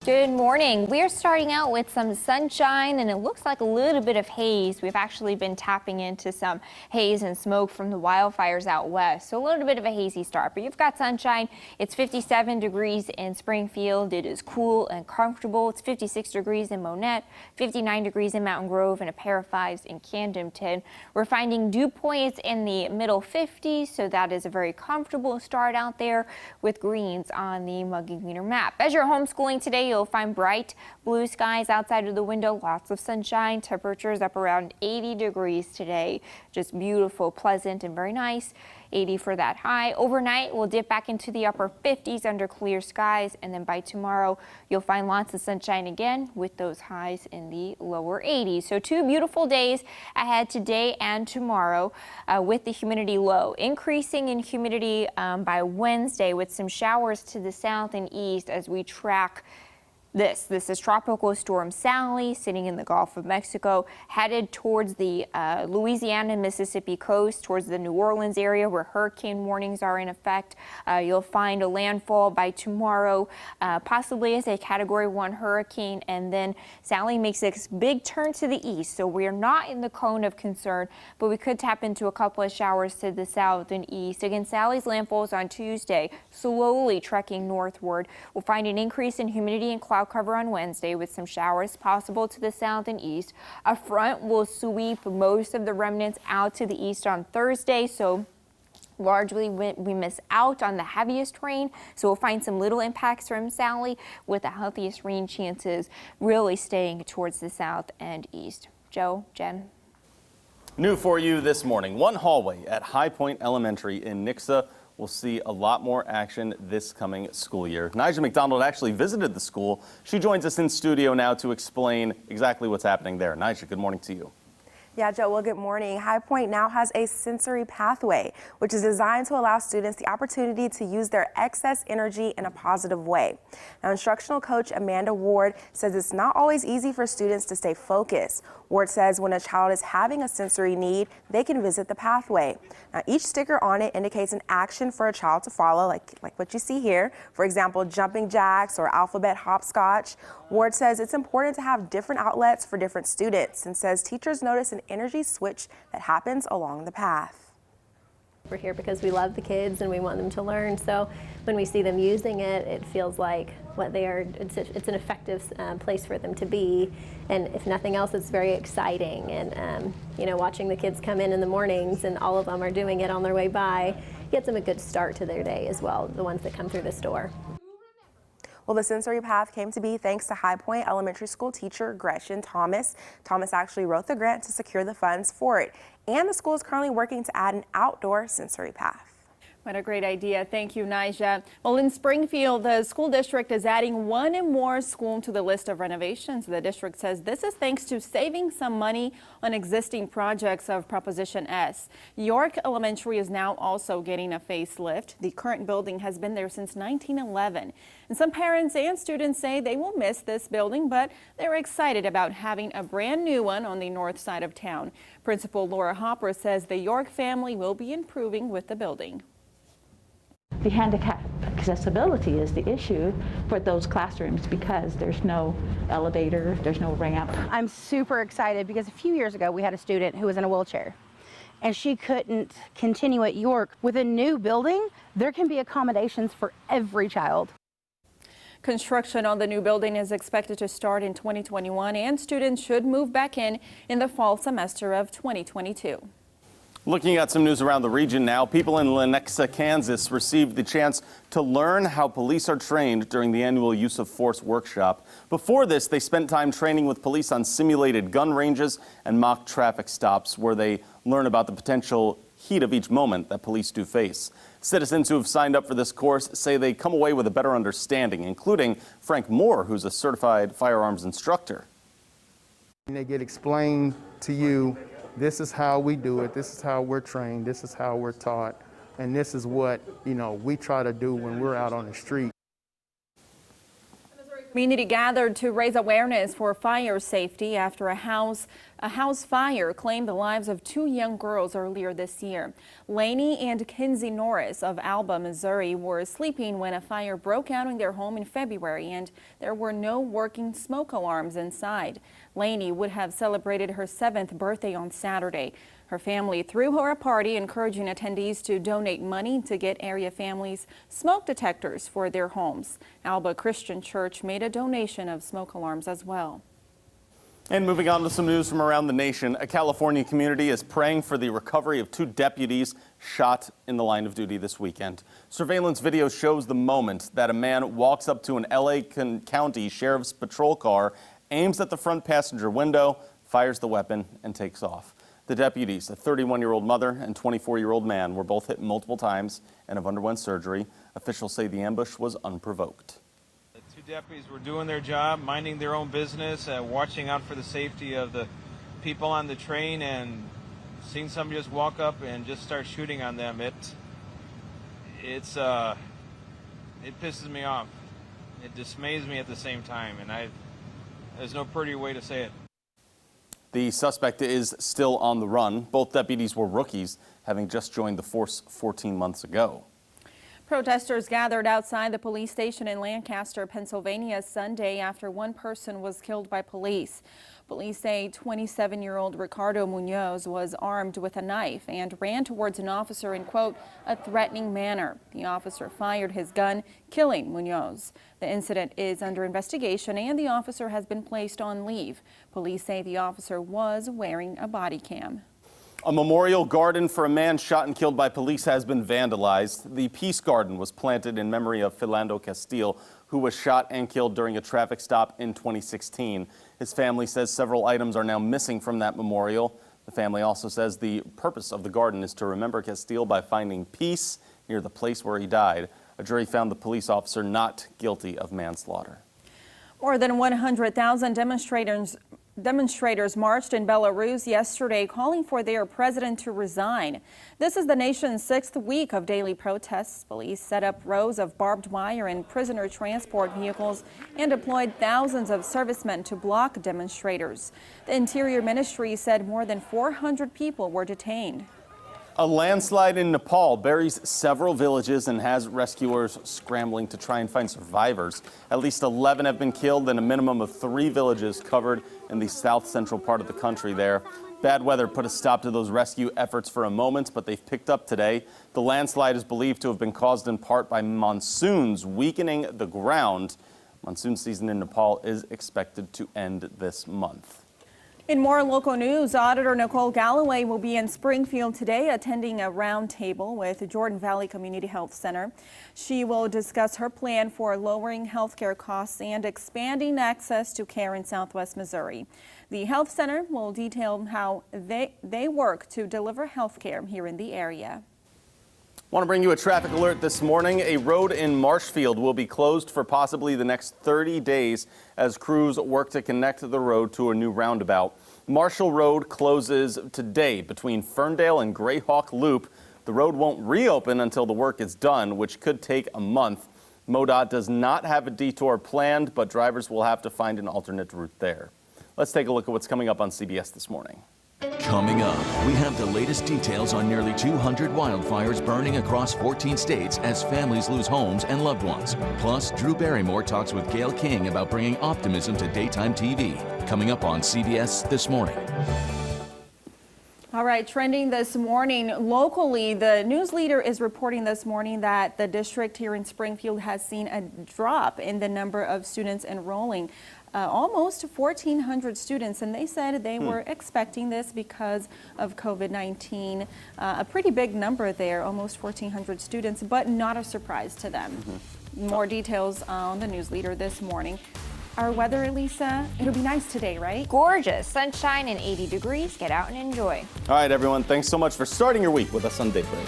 Good morning. We're starting out with some sunshine and it looks like a little bit of haze. We've actually been tapping into some haze and smoke from the wildfires out west. So a little bit of a hazy start, but you've got sunshine. It's 57 degrees in Springfield. It is cool and comfortable. It's 56 degrees in Monette, 59 degrees in Mountain Grove, and a pair of fives in Camdenton. We're finding dew points in the middle 50s, so that is a very comfortable start out there with greens on the Muggy Greener map. As you're homeschooling today, you'll find bright blue skies outside of the window, lots of sunshine, temperatures up around 80 degrees today. Just beautiful, pleasant, and very nice. 80 for that high. Overnight, we'll dip back into the upper 50s under clear skies, and then by tomorrow, you'll find lots of sunshine again with those highs in the lower 80s. So 2 beautiful days ahead today and tomorrow with the humidity low. Increasing in humidity by Wednesday with some showers to the south and east as we track this. This is Tropical Storm Sally sitting in the Gulf of Mexico, headed towards the Louisiana and Mississippi coast, towards the New Orleans area where hurricane warnings are in effect. You'll find a landfall by tomorrow, possibly as a Category 1 hurricane, and then Sally makes this big turn to the east. So we're not in the cone of concern, but we could tap into a couple of showers to the south and east. Again, Sally's landfall is on Tuesday, slowly trekking northward. We'll find an increase in humidity and cloud cover on Wednesday with some showers possible to the south and east. A front will sweep most of the remnants out to the east on Thursday, so largely we miss out on the heaviest rain, so we'll find some little impacts from Sally with the healthiest rain chances really staying towards the south and east. Joe, Jen. New for you this morning, one hallway at High Point Elementary in Nixa will see a lot more action this coming school year. Nigel McDonald actually visited the school. She joins us in studio now to explain exactly what's happening there. Nigel, good morning to you. Yeah, Joe, well, good morning. High Point now has a sensory pathway, which is designed to allow students the opportunity to use their excess energy in a positive way. Now, instructional coach Amanda Ward says it's not always easy for students to stay focused. Ward says when a child is having a sensory need, they can visit the pathway. Now, each sticker on it indicates an action for a child to follow, like what you see here. For example, jumping jacks or alphabet hopscotch. Ward says it's important to have different outlets for different students and says teachers notice an energy switch that happens along the path. We're here because we love the kids and we want them to learn. So when we see them using it, it feels like what they are. It's an effective place for them to be. And if nothing else, it's very exciting. And you know, watching the kids come in the mornings and all of them are doing it on their way by gets them a good start to their day as well. The ones that come through the store. Well, the sensory path came to be thanks to High Point Elementary School teacher Gretchen Thomas. Thomas actually wrote the grant to secure the funds for it. And the school is currently working to add an outdoor sensory path. What a great idea. Thank you, Nija. Well, in Springfield, the school district is adding one more school to the list of renovations. The district says this is thanks to saving some money on existing projects of Proposition S. York Elementary is now also getting a facelift. The current building has been there since 1911. And some parents and students say they will miss this building, but they're excited about having a brand new one on the north side of town. Principal Laura Hopper says the York family will be improving with the building. The handicap accessibility is the issue for those classrooms because there's no elevator, there's no ramp. I'm super excited because a few years ago we had a student who was in a wheelchair and she couldn't continue at York. With a new building, there can be accommodations for every child. Construction on the new building is expected to start in 2021 and students should move back in the fall semester of 2022. Looking at some news around the region now, people in Lenexa, Kansas received the chance to learn how police are trained during the annual use of force workshop. Before this, they spent time training with police on simulated gun ranges and mock traffic stops where they learn about the potential heat of each moment that police do face. Citizens who have signed up for this course say they come away with a better understanding, including Frank Moore, who's a certified firearms instructor. They get explained to you, this is how we do it, this is how we're trained, this is how we're taught, and this is what, we try to do when we're out on the street. Community gathered to raise awareness for fire safety after a house A house fire claimed the lives of 2 young girls earlier this year. Lainey and Kinsey Norris of Alba, Missouri were sleeping when a fire broke out in their home in February, and there were no working smoke alarms inside. Lainey would have celebrated her 7th birthday on Saturday. Her family threw her a party, encouraging attendees to donate money to get area families smoke detectors for their homes. Alba Christian Church made a donation of smoke alarms as well. And moving on to some news from around the nation, a California community is praying for the recovery of 2 deputies shot in the line of duty this weekend. Surveillance video shows the moment that a man walks up to an LA County Sheriff's patrol car, aims at the front passenger window, fires the weapon, and takes off. The deputies, a 31-year-old mother and 24-year-old man, were both hit multiple times and have underwent surgery. Officials say the ambush was unprovoked. The 2 deputies were doing their job, minding their own business, watching out for the safety of the people on the train, and seeing somebody just walk up and just start shooting on them. It pisses me off. It dismays me at the same time, and there's no prettier way to say it. The suspect is still on the run. Both deputies were rookies, having just joined the force 14 months ago. Protesters gathered outside the police station in Lancaster, Pennsylvania Sunday after one person was killed by police. Police say 27-year-old Ricardo Munoz was armed with a knife and ran towards an officer in, quote, a threatening manner. The officer fired his gun, killing Munoz. The incident is under investigation and the officer has been placed on leave. Police say the officer was wearing a body cam. A memorial garden for a man shot and killed by police has been vandalized. The Peace Garden was planted in memory of Philando Castile, who was shot and killed during a traffic stop in 2016. His family says several items are now missing from that memorial. The family also says the purpose of the garden is to remember Castile by finding peace near the place where he died. A jury found the police officer not guilty of manslaughter. More than 100,000 demonstrators marched in Belarus yesterday calling for their president to resign. This is the nation's 6th week of daily protests. Police set up rows of barbed wire and prisoner transport vehicles and deployed thousands of servicemen to block demonstrators. The Interior Ministry said more than 400 people were detained. A landslide in Nepal buries several villages and has rescuers scrambling to try and find survivors. At least 11 have been killed and a minimum of 3 villages covered in the south-central part of the country there. Bad weather put a stop to those rescue efforts for a moment, but they've picked up today. The landslide is believed to have been caused in part by monsoons weakening the ground. Monsoon season in Nepal is expected to end this month. In more local news, Auditor Nicole Galloway will be in Springfield today attending a roundtable with Jordan Valley Community Health Center. She will discuss her plan for lowering healthcare costs and expanding access to care in Southwest Missouri. The health center will detail how they work to deliver healthcare here in the area. Want to bring you a traffic alert this morning. A road in Marshfield will be closed for possibly the next 30 days as crews work to connect the road to a new roundabout. Marshall Road closes today between Ferndale and Greyhawk Loop. The road won't reopen until the work is done, which could take a month. MoDOT does not have a detour planned, but drivers will have to find an alternate route there. Let's take a look at what's coming up on CBS this morning. Coming up, we have the latest details on nearly 200 wildfires burning across 14 states as families lose homes and loved ones. Plus, Drew Barrymore talks with Gail King about bringing optimism to daytime TV. Coming up on CBS This Morning. All right, trending this morning locally, the news leader is reporting this morning that the district here in Springfield has seen a drop in the number of students enrolling. Almost 1,400 students, and they said they were expecting this because of COVID-19. A pretty big number there, almost 1,400 students, but not a surprise to them. More details on the news leader this morning. Our weather, Elisa, it'll be nice today, right? Gorgeous, sunshine and 80 degrees. Get out and enjoy. All right, everyone, thanks so much for starting your week with us on Daybreak.